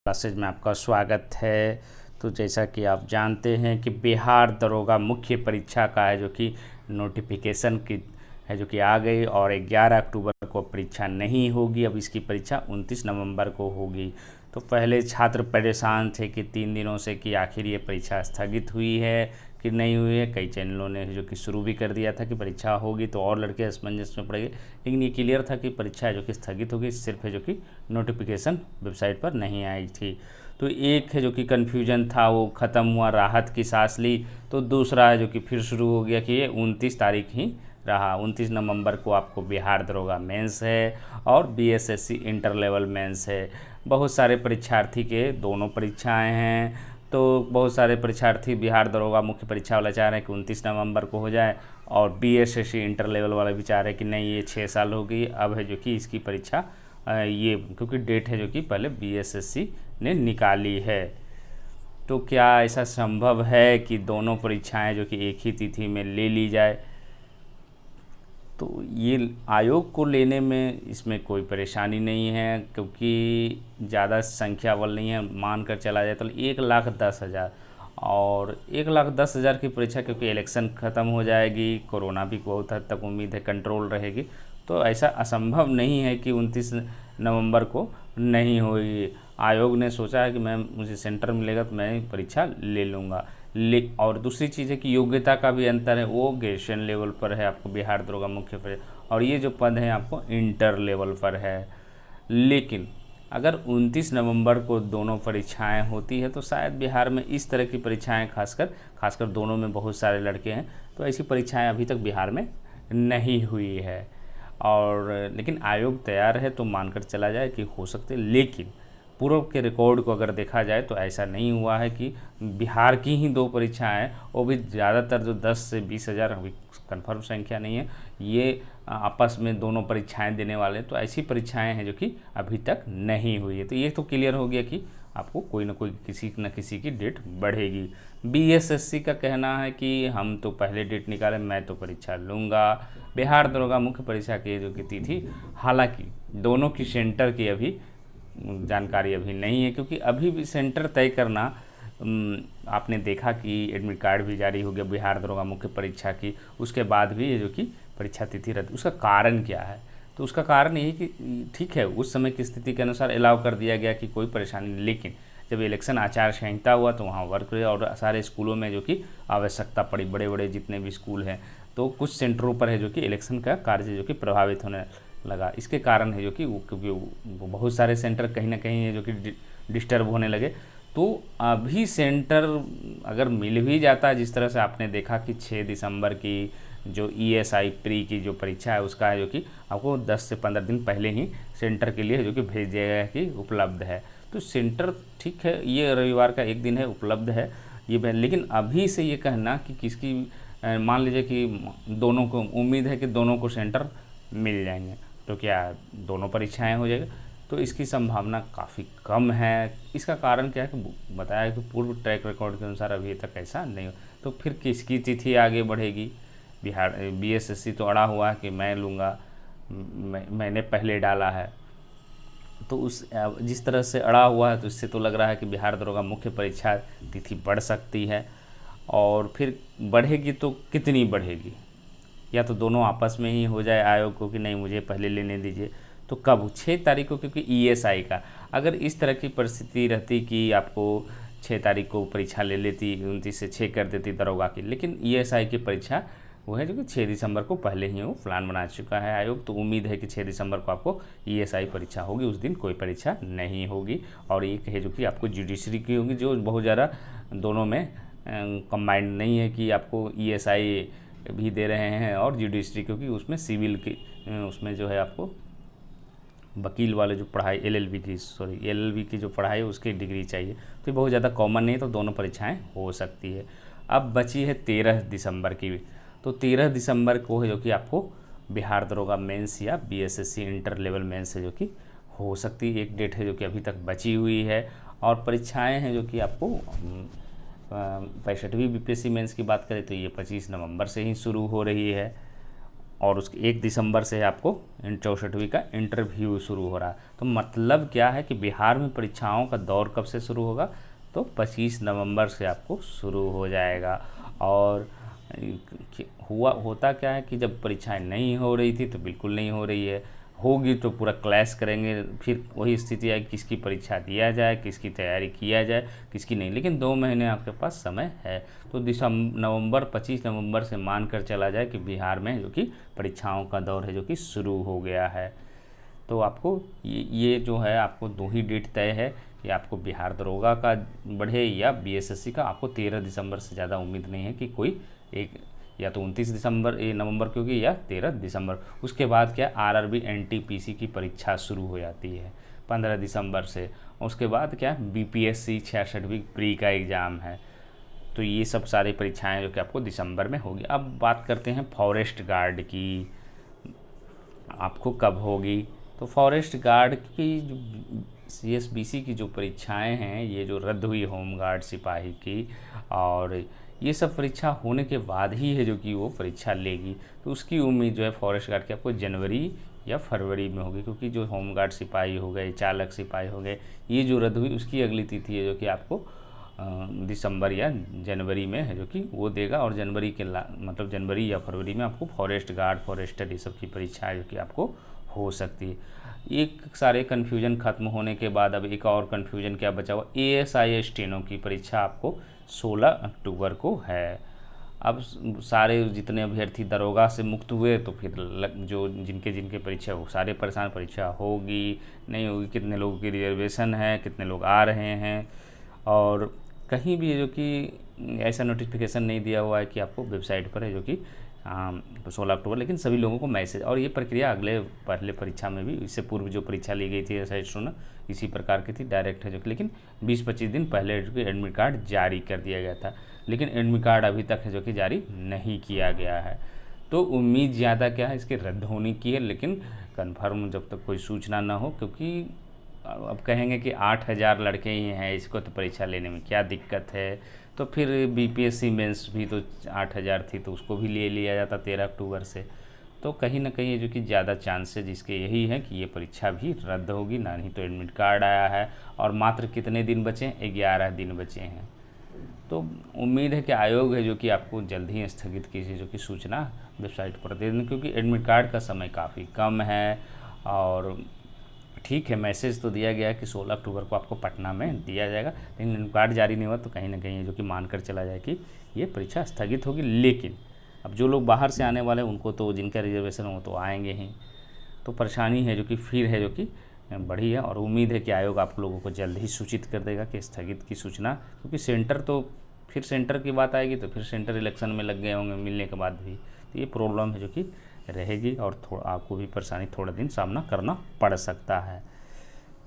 Classes में आपका स्वागत है। तो जैसा कि आप जानते हैं कि बिहार दरोगा मुख्य परीक्षा का है जो कि नोटिफिकेशन की है जो कि आ गई और 11 अक्टूबर को परीक्षा नहीं होगी। अब इसकी परीक्षा 29 नवंबर को होगी। तो पहले छात्र परेशान थे कि 3 दिनों से कि आखिर ये परीक्षा स्थगित हुई है कि नहीं हुई है। कई चैनलों ने जो कि शुरू भी कर दिया था कि परीक्षा होगी, तो और लड़के असमंजस में पड़ गए। लेकिन ये क्लियर था कि परीक्षा जो कि स्थगित होगी, सिर्फ है जो कि नोटिफिकेशन वेबसाइट पर नहीं आई थी। तो एक है जो कि कन्फ्यूजन था वो ख़त्म हुआ, राहत की सांस ली। तो दूसरा है जो कि फिर शुरू हो गया कि ये 29 तारीख ही रहा। 29 नवंबर को आपको बिहार दरोगा मेंस है और बीएसएससी इंटर लेवल मेंस है। बहुत सारे परीक्षार्थी के दोनों परीक्षाएं हैं। तो बहुत सारे परीक्षार्थी बिहार दरोगा मुख्य परीक्षा वाला चाह रहे हैं कि 29 नवंबर को हो जाए, और बीएसएससी इंटर लेवल वाला भी चाह रहे हैं कि नहीं, ये 6 साल हो गई, अब है जो कि इसकी परीक्षा ये क्योंकि डेट है जो कि पहले बीएसएससी ने निकाली है। तो क्या ऐसा संभव है कि दोनों परीक्षाएं जो कि एक ही तिथि में ले ली जाए? तो ये आयोग को लेने में इसमें कोई परेशानी नहीं है, क्योंकि ज़्यादा संख्या बल नहीं है। मान कर चला जाए तो 1,10,000 और 1,10,000 की परीक्षा, क्योंकि इलेक्शन ख़त्म हो जाएगी, कोरोना भी बहुत हद तक उम्मीद है कंट्रोल रहेगी। तो ऐसा असंभव नहीं है कि 29 नवंबर को नहीं होगी। आयोग ने सोचा है कि मुझे सेंटर मिलेगा तो मैं परीक्षा ले लूँगा। और दूसरी चीज़ है कि योग्यता का भी अंतर है, वो ग्रेजुएशन लेवल पर है आपको बिहार दरोगा मुख्य परीक्षा, और ये जो पद है आपको इंटर लेवल पर है। लेकिन अगर 29 नवंबर को दोनों परीक्षाएं होती है तो शायद बिहार में इस तरह की परीक्षाएं खासकर दोनों में बहुत सारे लड़के हैं, तो ऐसी परीक्षाएं अभी तक बिहार में नहीं हुई है। और लेकिन आयोग तैयार है तो मानकर चला जाए कि हो सकते। लेकिन पूर्व के रिकॉर्ड को अगर देखा जाए तो ऐसा नहीं हुआ है कि बिहार की ही 2 परीक्षाएं हैं, वो भी ज़्यादातर जो 10 से 20,000, अभी कन्फर्म संख्या नहीं है, ये आपस में दोनों परीक्षाएं देने वाले हैं। तो ऐसी परीक्षाएं हैं जो कि अभी तक नहीं हुई है। तो ये तो क्लियर हो गया कि आपको कोई ना कोई किसी न किसी की डेट बढ़ेगी। बीएसएससी का कहना है कि हम तो पहले डेट निकाले, मैं तो परीक्षा लूँगा। बिहार दरोगा मुख्य परीक्षा की जो कि तिथि, हालांकि दोनों की सेंटर की अभी जानकारी अभी नहीं है, क्योंकि अभी भी सेंटर तय करना, आपने देखा कि एडमिट कार्ड भी जारी हो गया बिहार दरोगा मुख्य परीक्षा की, उसके बाद भी ये जो कि परीक्षा तिथि रद्द। उसका कारण क्या है? तो उसका कारण यही कि ठीक है, उस समय की स्थिति के अनुसार अलाउ कर दिया गया कि कोई परेशानी नहीं, लेकिन जब इलेक्शन आचार संहिता हुआ तो वहाँ वर्क और सारे स्कूलों में जो कि आवश्यकता पड़ी, बड़े बड़े जितने भी स्कूल हैं, तो कुछ सेंटरों पर है जो कि इलेक्शन का कार्य जो कि प्रभावित होने लगा। इसके कारण है जो कि क्योंकि वो बहुत सारे सेंटर कहीं ना कहीं है जो कि डिस्टर्ब होने लगे। तो अभी सेंटर अगर मिल भी जाता है, जिस तरह से आपने देखा कि 6 दिसंबर की जो ईएसआई प्री की जो परीक्षा है उसका है जो कि आपको 10 से 15 दिन पहले ही सेंटर के लिए जो कि भेज दिया गया कि उपलब्ध है। तो सेंटर ठीक है, ये रविवार का एक दिन है, उपलब्ध है ये। लेकिन अभी से ये कहना कि किसकी, मान लीजिए कि दोनों को उम्मीद है कि दोनों को सेंटर मिल जाएंगे, तो क्या दोनों परीक्षाएं हो जाएगी? तो इसकी संभावना काफ़ी कम है। इसका कारण क्या है कि बताया कि पूर्व ट्रैक रिकॉर्ड के अनुसार अभी तक ऐसा नहीं हो। तो फिर किसकी तिथि आगे बढ़ेगी? बिहार बीएसएससी तो अड़ा हुआ है कि मैं लूँगा, मैंने पहले डाला है। तो उस जिस तरह से अड़ा हुआ है, तो इससे तो लग रहा है कि बिहार दरोगा मुख्य परीक्षा तिथि बढ़ सकती है। और फिर बढ़ेगी तो कितनी बढ़ेगी? या तो दोनों आपस में ही हो जाए आयोग को कि नहीं मुझे पहले लेने दीजिए, तो कब 6 तारीख को, क्योंकि ईएसआई का अगर इस तरह की परिस्थिति रहती कि आपको 6 तारीख को परीक्षा ले लेती, 29 से 6 कर देती दरोगा की, लेकिन ईएसआई की परीक्षा वो है जो कि 6 दिसंबर को पहले ही वो प्लान बना चुका है आयोग। तो उम्मीद है कि 6 दिसंबर को आपको ईएसआई परीक्षा होगी, उस दिन कोई परीक्षा नहीं होगी। और एक है जो कि आपको जुडिशरी की होगी, जो बहुत ज़्यादा दोनों में कंबाइंड नहीं है कि आपको ईएसआई भी दे रहे हैं और जुडिशरी, क्योंकि उसमें सिविल की उसमें जो है आपको वकील वाले जो पढ़ाई एलएलबी की जो पढ़ाई है उसकी डिग्री चाहिए। तो ये बहुत ज़्यादा कॉमन नहीं है, तो दोनों परीक्षाएं हो सकती है। अब बची है 13 दिसंबर की। तो 13 दिसंबर को है जो कि आपको बिहार दरोगा मेंस या बीएसएससी इंटर लेवल मेंस है जो कि हो सकती है। एक डेट है जो कि अभी तक बची हुई है। और परीक्षाएँ हैं जो कि आपको 65वीं बीपीएससी मेंस की बात करें तो ये 25 नवंबर से ही शुरू हो रही है। और उसके 1 दिसंबर से आपको 64वीं का इंटरव्यू शुरू हो रहा है। तो मतलब क्या है कि बिहार में परीक्षाओं का दौर कब से शुरू होगा, तो 25 नवंबर से आपको शुरू हो जाएगा। और होता क्या है कि जब परीक्षाएं नहीं हो रही थी तो बिल्कुल नहीं हो रही है, होगी तो पूरा क्लैश करेंगे, फिर वही स्थिति है किसकी परीक्षा दिया जाए, किसकी तैयारी किया जाए, किसकी नहीं। लेकिन 2 महीने आपके पास समय है, तो नवंबर 25 नवंबर से मान कर चला जाए कि बिहार में जो कि परीक्षाओं का दौर है जो कि शुरू हो गया है। तो आपको ये जो है आपको 2 ही डेट तय है कि आपको बिहार दरोगा का बढ़े या बीएसएससी का। आपको 13 दिसंबर से ज़्यादा उम्मीद नहीं है कि कोई एक, या तो 29 नवंबर की होगी या 13 दिसंबर। उसके बाद क्या, आरआरबी एनटीपीसी की परीक्षा शुरू हो जाती है 15 दिसंबर से। उसके बाद क्या, बीपीएससी 66वीं प्री का एग्ज़ाम है। तो ये सब सारी परीक्षाएं जो कि आपको दिसंबर में होगी। अब बात करते हैं फॉरेस्ट गार्ड की, आपको कब होगी। तो फॉरेस्ट गार्ड की जो सीएसबीसी की जो परीक्षाएं हैं, ये जो रद्द हुई होमगार्ड सिपाही की, और ये सब परीक्षा होने के बाद ही है जो कि वो परीक्षा लेगी। तो उसकी उम्मीद जो है फॉरेस्ट गार्ड की आपको जनवरी या फरवरी में होगी, क्योंकि जो होमगार्ड सिपाही हो गए, चालक सिपाही हो गए, ये जो रद्द हुई उसकी अगली तिथि है जो कि आपको दिसंबर या जनवरी में है जो कि वो देगा। और जनवरी के मतलब जनवरी या फरवरी में आपको फॉरेस्ट गार्ड, फॉरेस्टर ये सब की परीक्षा जो कि आपको हो सकती है। एक सारे कन्फ्यूजन खत्म होने के बाद अब एक और कन्फ्यूजन क्या बचा हुआ, एएसआई स्टेनो की परीक्षा आपको 16 अक्टूबर को है। अब सारे जितने अभ्यर्थी दरोगा से मुक्त हुए तो फिर जो जिनके जिनके परीक्षा हो सारे परेशान, परीक्षा होगी नहीं होगी, कितने लोगों की रिजर्वेशन है, कितने लोग आ रहे हैं। और कहीं भी जो कि ऐसा नोटिफिकेशन नहीं दिया हुआ है कि आपको वेबसाइट पर है जो कि 16 अक्टूबर, लेकिन सभी लोगों को मैसेज। और ये प्रक्रिया पहले परीक्षा में भी, इससे पूर्व जो परीक्षा ली गई थी साइट सुना इसी प्रकार की थी, डायरेक्ट है जो कि, लेकिन 20-25 दिन पहले जो कि एडमिट कार्ड जारी कर दिया गया था। लेकिन एडमिट कार्ड अभी तक है जो कि जारी नहीं किया गया है। तो उम्मीद ज़्यादा क्या है इसके रद्द होने की है, लेकिन कन्फर्म जब तक कोई सूचना ना हो, क्योंकि अब कहेंगे कि 8,000 लड़के ही हैं, इसको तो परीक्षा लेने में क्या दिक्कत है। तो फिर बीपीएससी मेंस भी तो 8,000 थी, तो उसको भी ले लिया जाता 13 अक्टूबर से। तो कहीं ना कहीं जो कि ज़्यादा चांसेज इसके यही है कि ये परीक्षा भी रद्द होगी, ना नहीं तो एडमिट कार्ड आया है। और मात्र कितने दिन बचे हैं, 11 दिन बचे हैं। तो उम्मीद है कि आयोग है जो कि आपको जल्द ही स्थगित की जो कि सूचना वेबसाइट पर दे दें, क्योंकि एडमिट कार्ड का समय काफ़ी कम है। और ठीक है, मैसेज तो दिया गया है कि 16 अक्टूबर को आपको पटना में दिया जाएगा, लेकिन एडमिट कार्ड जारी नहीं हुआ, तो कहीं ना कहीं जो कि मानकर चला जाए कि ये परीक्षा स्थगित होगी। लेकिन अब जो लोग बाहर से आने वाले हैं उनको तो, जिनका रिजर्वेशन हो तो आएंगे ही। तो परेशानी है जो कि फिर है जो कि बढ़ी है। और उम्मीद है कि आयोग आप लोगों को जल्द ही सूचित कर देगा कि स्थगित की सूचना, क्योंकि सेंटर तो फिर सेंटर की बात आएगी तो फिर सेंटर इलेक्शन में लग गए होंगे मिलने के बाद भी, तो ये प्रॉब्लम है जो कि रहेगी। और थोड़ा आपको भी परेशानी थोड़ा दिन सामना करना पड़ सकता है।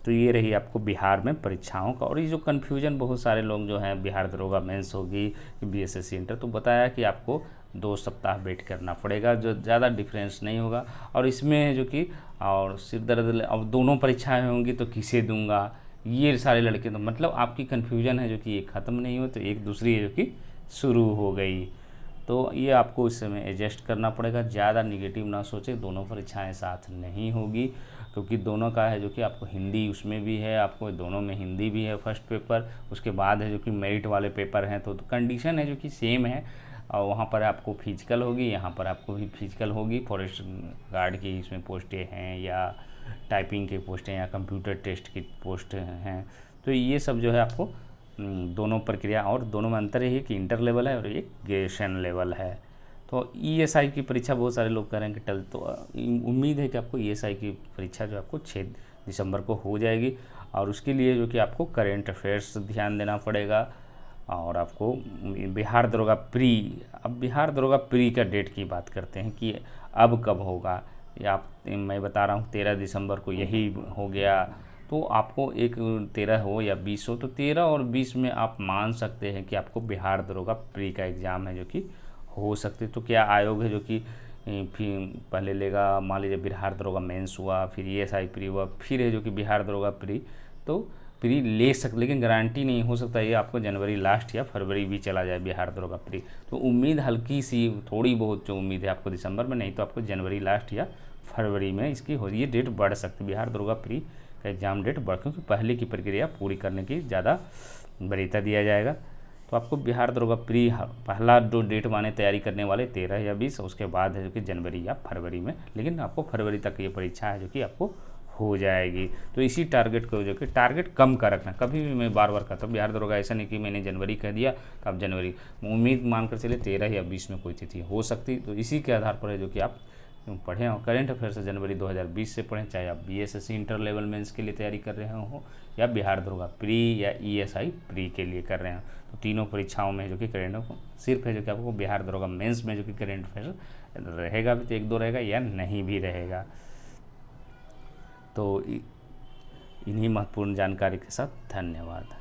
तो ये रही आपको बिहार में परीक्षाओं का। और ये जो कन्फ्यूजन बहुत सारे लोग जो हैं, बिहार दरोगा मेंस होगी कि बीएसएससी इंटर, तो बताया कि आपको 2 सप्ताह वेट करना पड़ेगा, जो ज़्यादा डिफरेंस नहीं होगा। और इसमें जो कि और सिर दर्द, अब दोनों परीक्षाएं होंगी तो किसे दूंगा, ये सारे लड़के, तो मतलब आपकी कन्फ्यूजन है जो कि ये ख़त्म नहीं हो, तो एक दूसरी है जो कि शुरू हो गई। तो ये आपको इस समय एडजस्ट करना पड़ेगा। ज़्यादा निगेटिव ना सोचें, दोनों परीक्षाएं साथ नहीं होगी, क्योंकि दोनों का है जो कि आपको हिंदी उसमें भी है, आपको दोनों में हिंदी भी है फर्स्ट पेपर, उसके बाद है जो कि मेरिट वाले पेपर हैं। तो कंडीशन है जो कि सेम है। और वहाँ पर आपको फिजिकल होगी, यहाँ पर आपको भी फिजिकल होगी। फॉरेस्ट गार्ड की इसमें पोस्टें हैं, या टाइपिंग की पोस्टें, या कंप्यूटर टेस्ट की पोस्ट हैं। तो ये सब जो है आपको दोनों प्रक्रिया, और दोनों में अंतर ये है कि इंटर लेवल है और एक ग्रेजुएशन लेवल है। तो ईएसआई की परीक्षा बहुत सारे लोग कह रहे हैं कि टल, तो उम्मीद है कि आपको ईएसआई की परीक्षा जो आपको 6 दिसंबर को हो जाएगी। और उसके लिए जो कि आपको करेंट अफेयर्स ध्यान देना पड़ेगा। और आपको बिहार दरोगा प्री, अब बिहार दरोगा प्री का डेट की बात करते हैं कि अब कब होगा। या मैं बता रहा हूँ 13 दिसंबर को यही हो गया, तो आपको एक 13 हो या 20 हो, तो 13 और 20 में आप मान सकते हैं कि आपको बिहार दरोगा प्री का एग्ज़ाम है जो कि हो सकते। तो क्या आयोग है जो कि फिर पहले लेगा, मान लीजिए बिहार दरोगा मेंस हुआ, फिर ईएसआई प्री हुआ, फिर है जो कि बिहार दरोगा प्री, तो प्री ले सकते, लेकिन गारंटी नहीं हो सकता ये आपको जनवरी लास्ट या फरवरी भी चला जाए बिहार दरोगा प्री। तो उम्मीद हल्की सी थोड़ी बहुत जो उम्मीद है आपको दिसंबर में, नहीं तो आपको जनवरी लास्ट या फरवरी में इसकी हो, ये डेट बढ़ सकती है बिहार दरोगा प्री का एग्ज़ाम डेट बढ़, क्योंकि पहले की प्रक्रिया पूरी करने की ज़्यादा वरीयता दिया जाएगा। तो आपको बिहार दरोगा प्री पहला जो डेट माने तैयारी करने वाले 13 या 20, उसके बाद है जो कि जनवरी या फरवरी में, लेकिन आपको फरवरी तक ये परीक्षा है जो कि आपको हो जाएगी। तो इसी टारगेट को जो कि टारगेट कम का रखना, कभी भी मैं बार बार कहता हूँ बिहार दरोगा ऐसा नहीं कि मैंने जनवरी कह दिया तो आप जनवरी, उम्मीद मानकर चले 13 या 20 में कोई तिथि हो सकती, तो इसी के आधार पर है जो कि आप पढ़ें। और करेंट अफेयर से जनवरी 2020 से पढ़ें, चाहे आप बीएसएससी इंटर लेवल मेंस के लिए तैयारी कर रहे हो या बिहार दरोगा प्री या ईएसआई प्री के लिए कर रहे हैं। तो तीनों परीक्षाओं में जो कि करेंट सिर्फ है जो कि आपको बिहार दरोगा मेंस में जो कि करेंट अफेयर रहेगा भी तो 1-2 रहेगा या नहीं भी रहेगा। तो इन्हीं महत्वपूर्ण जानकारी के साथ धन्यवाद।